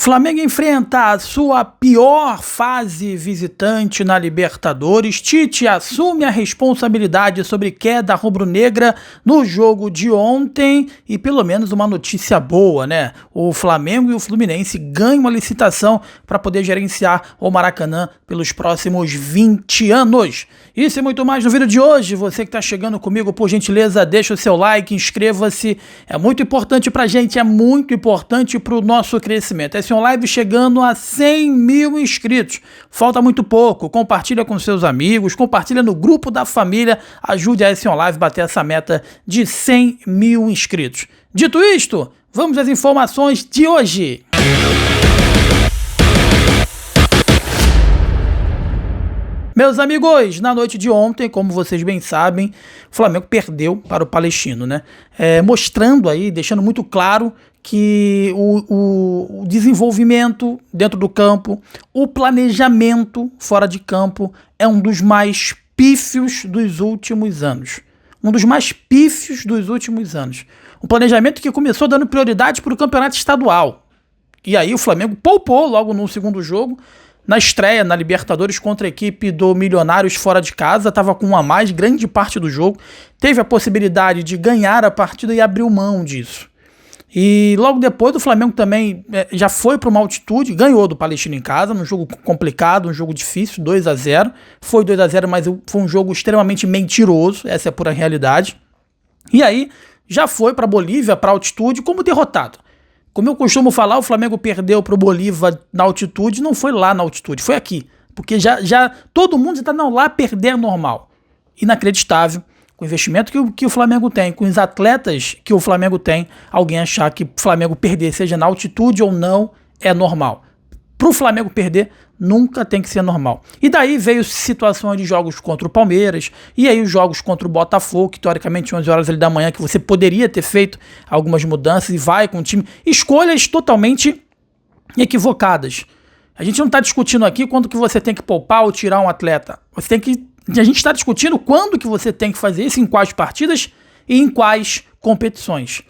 Flamengo enfrenta a sua pior fase visitante na Libertadores. Tite assume a responsabilidade sobre queda rubro-negra no jogo de ontem e pelo menos uma notícia boa, né? O Flamengo e o Fluminense ganham uma licitação para poder gerenciar o Maracanã pelos próximos 20 anos. Isso e muito mais no vídeo de hoje. Você que está chegando comigo, por gentileza, deixa o seu like, inscreva-se. É muito importante para a gente, é muito importante para o nosso crescimento. Esse é um live chegando a 100 mil inscritos. Falta muito pouco. Compartilha com seus amigos, compartilha no grupo da família. Ajude a esse live bater essa meta de 100 mil inscritos. Dito isto, vamos às informações de hoje. Meus amigos, na noite de ontem, como vocês bem sabem, o Flamengo perdeu para o Palestino, né? Mostrando aí, deixando muito claro que o desenvolvimento dentro do campo, o planejamento fora de campo é um dos mais pífios dos últimos anos. Um dos mais pífios dos últimos anos. Um planejamento que começou dando prioridade para o campeonato estadual. E aí o Flamengo poupou logo no segundo jogo, na estreia na Libertadores contra a equipe do Milionários fora de casa, estava com um a mais, grande parte do jogo, teve a possibilidade de ganhar a partida e abriu mão disso. E logo depois o Flamengo também já foi para uma altitude, ganhou do Palestino em casa, num jogo complicado, um jogo difícil, 2-0. Foi 2-0, mas foi um jogo extremamente mentiroso, essa é a pura realidade. E aí já foi para a Bolívia, para a altitude, como derrotado. Como eu costumo falar, o Flamengo perdeu para o Bolívar na altitude, não foi lá na altitude, foi aqui. Porque já todo mundo está, não, lá perder é normal. Inacreditável, com o investimento que o Flamengo tem, com os atletas que o Flamengo tem, alguém achar que o Flamengo perder, seja na altitude ou não, é normal. Para o Flamengo perder, nunca tem que ser normal. E daí veio situações de jogos contra o Palmeiras, e aí os jogos contra o Botafogo, que teoricamente 11 horas ali da manhã, que você poderia ter feito algumas mudanças e vai com o time. Escolhas totalmente equivocadas. A gente não está discutindo aqui quando que você tem que poupar ou tirar um atleta. A gente está discutindo quando que você tem que fazer isso, em quais partidas e em quais competições.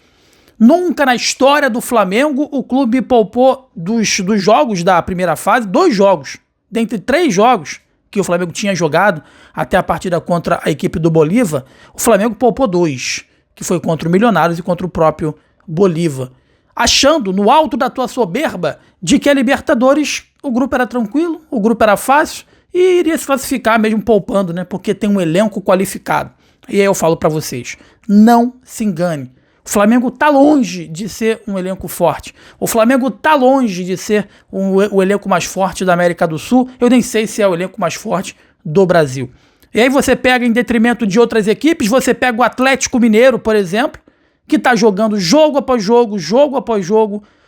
Nunca na história do Flamengo o clube poupou dos jogos da primeira fase, 2 jogos. Dentre 3 jogos que o Flamengo tinha jogado até a partida contra a equipe do Bolívar, o Flamengo poupou 2, que foi contra o Milionários e contra o próprio Bolívar. Achando, no alto da tua soberba, de que a Libertadores, o grupo era tranquilo, o grupo era fácil e iria se classificar mesmo poupando, né? Porque tem um elenco qualificado. E aí eu falo pra vocês, não se engane. O Flamengo está longe de ser um elenco forte. O Flamengo está longe de ser o elenco mais forte da América do Sul. Eu nem sei se é o elenco mais forte do Brasil. E aí você pega, em detrimento de outras equipes, você pega o Atlético Mineiro, por exemplo, que está jogando jogo após jogo,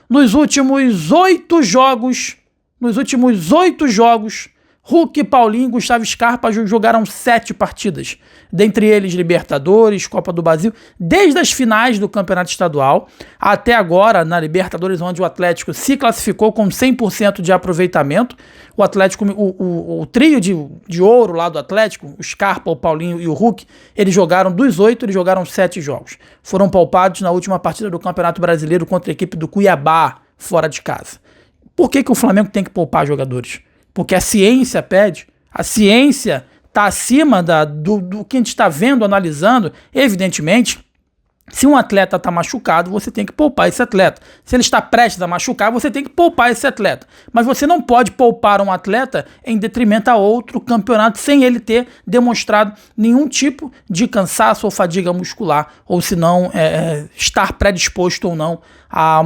nos últimos 8 jogos, Hulk, Paulinho e Gustavo Scarpa jogaram 7 partidas, dentre eles Libertadores, Copa do Brasil, desde as finais do Campeonato Estadual até agora na Libertadores, onde o Atlético se classificou com 100% de aproveitamento. O Atlético, o trio de ouro lá do Atlético, o Scarpa, o Paulinho e o Hulk, eles jogaram dos 8, eles jogaram 7 jogos. Foram poupados na última partida do Campeonato Brasileiro contra a equipe do Cuiabá, fora de casa. Por que o Flamengo tem que poupar jogadores? Porque a ciência pede, a ciência está acima do que a gente está vendo, analisando. Evidentemente, se um atleta está machucado, você tem que poupar esse atleta. Se ele está prestes a machucar, você tem que poupar esse atleta. Mas você não pode poupar um atleta em detrimento a outro campeonato sem ele ter demonstrado nenhum tipo de cansaço ou fadiga muscular, ou se não estar predisposto ou não a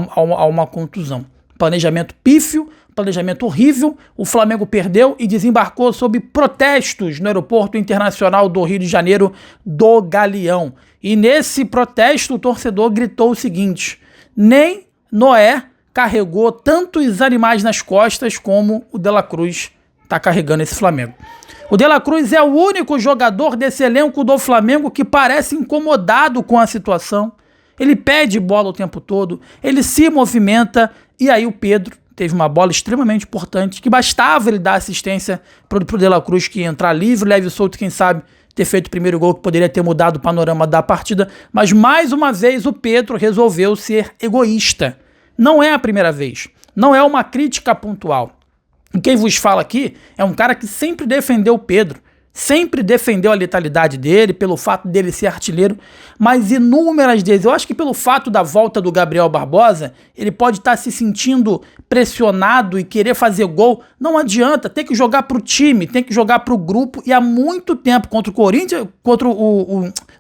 uma contusão. Planejamento pífio, planejamento horrível. O Flamengo perdeu e desembarcou sob protestos no Aeroporto Internacional do Rio de Janeiro do Galeão. E nesse protesto o torcedor gritou o seguinte: nem Noé carregou tantos animais nas costas como o De La Cruz está carregando esse Flamengo. O De La Cruz é o único jogador desse elenco do Flamengo que parece incomodado com a situação. Ele pede bola o tempo todo, ele se movimenta, e aí o Pedro teve uma bola extremamente importante, que bastava ele dar assistência pro De La Cruz, que ia entrar livre, leve e solto, quem sabe ter feito o primeiro gol, que poderia ter mudado o panorama da partida. Mas mais uma vez o Pedro resolveu ser egoísta. Não é a primeira vez. não é uma crítica pontual. E quem vos fala aqui é um cara que sempre defendeu o Pedro, sempre defendeu a letalidade dele, pelo fato dele ser artilheiro, mas inúmeras vezes, eu acho que pelo fato da volta do Gabriel Barbosa, ele pode estar se sentindo pressionado e querer fazer gol. Não adianta, tem que jogar pro time, tem que jogar pro grupo, e há muito tempo contra o Corinthians,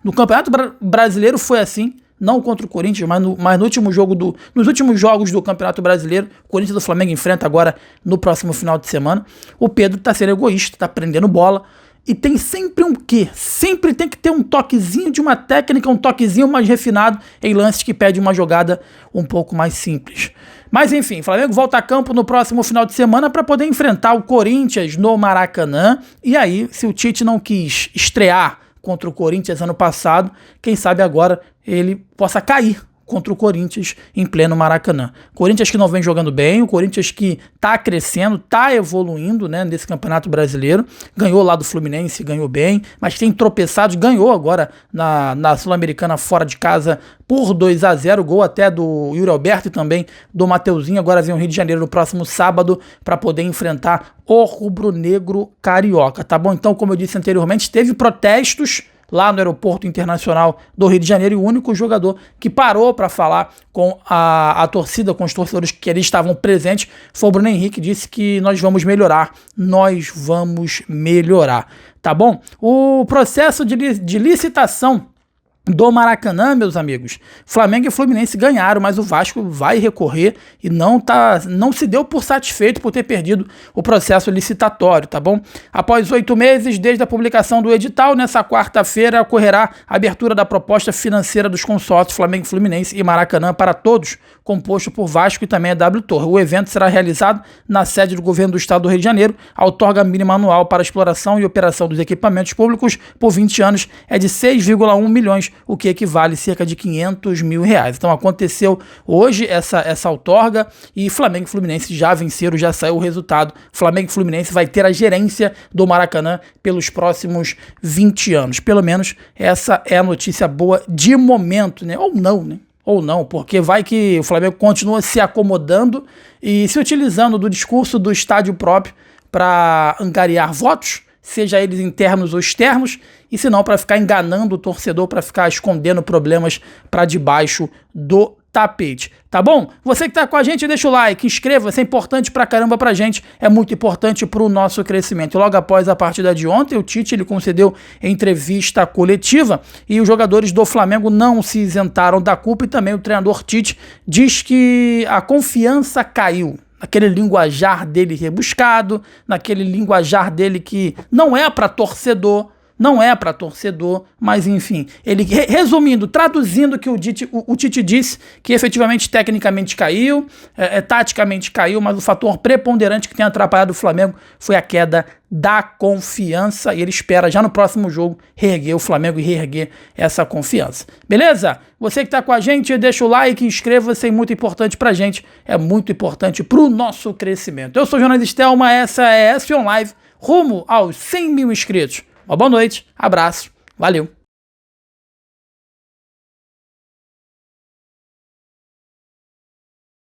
no Campeonato Brasileiro foi assim. Não contra o Corinthians, mas no último jogo nos últimos jogos do Campeonato Brasileiro, o Corinthians do Flamengo enfrenta agora no próximo final de semana. O Pedro tá sendo egoísta, tá prendendo bola. E tem sempre um quê? Sempre tem que ter um toquezinho de uma técnica, um toquezinho mais refinado em lances que pede uma jogada um pouco mais simples. Mas enfim, o Flamengo volta a campo no próximo final de semana para poder enfrentar o Corinthians no Maracanã. E aí, se o Tite não quis estrear contra o Corinthians ano passado, quem sabe agora ele possa cair contra o Corinthians em pleno Maracanã. Corinthians que não vem jogando bem, o Corinthians que tá crescendo, tá evoluindo, né, nesse Campeonato Brasileiro, ganhou lá do Fluminense, ganhou bem, mas tem tropeçado, ganhou agora na Sul-Americana fora de casa por 2-0, gol até do Yuri Alberto e também do Mateuzinho. Agora vem o Rio de Janeiro no próximo sábado para poder enfrentar o rubro-negro carioca, tá bom? Então, como eu disse anteriormente, teve protestos lá no Aeroporto Internacional do Rio de Janeiro, e o único jogador que parou para falar com a torcida, com os torcedores que ali estavam presentes, foi o Bruno Henrique, disse que nós vamos melhorar, tá bom? O processo de licitação do Maracanã, meus amigos, Flamengo e Fluminense ganharam, mas o Vasco vai recorrer e não se deu por satisfeito por ter perdido o processo licitatório, tá bom? Após 8 meses desde a publicação do edital, nessa quarta-feira ocorrerá a abertura da proposta financeira dos consórcios Flamengo, Fluminense e Maracanã para todos, composto por Vasco e também a W Torre. O evento será realizado na sede do governo do estado do Rio de Janeiro. A outorga mínima anual para exploração e operação dos equipamentos públicos por 20 anos é de 6,1 milhões, o que equivale a cerca de 500 mil reais. Então aconteceu hoje essa outorga e Flamengo e Fluminense já venceram, já saiu o resultado. Flamengo e Fluminense vai ter a gerência do Maracanã pelos próximos 20 anos. Pelo menos essa é a notícia boa de momento, né? Ou não, porque vai que o Flamengo continua se acomodando e se utilizando do discurso do estádio próprio para angariar votos, seja eles internos ou externos, e se não para ficar enganando o torcedor, para ficar escondendo problemas para debaixo do tapete, tá bom? Você que tá com a gente, deixa o like, inscreva-se, é importante pra caramba pra gente, é muito importante pro nosso crescimento. Logo após a partida de ontem, o Tite ele concedeu entrevista coletiva e os jogadores do Flamengo não se isentaram da culpa, e também o treinador Tite diz que a confiança caiu. Naquele linguajar dele rebuscado, naquele linguajar dele que não é para torcedor, mas enfim, ele, resumindo, traduzindo o que o Tite disse, que efetivamente tecnicamente caiu, taticamente caiu, mas o fator preponderante que tem atrapalhado o Flamengo foi a queda da confiança, e ele espera já no próximo jogo reerguer o Flamengo e reerguer essa confiança. Beleza? Você que tá com a gente, deixa o like, inscreva-se, é muito importante pra gente, é muito importante pro nosso crescimento. Eu sou o Jonas Stelma, essa é a S1 Live, rumo aos 100 mil inscritos. Uma boa noite, abraço, valeu!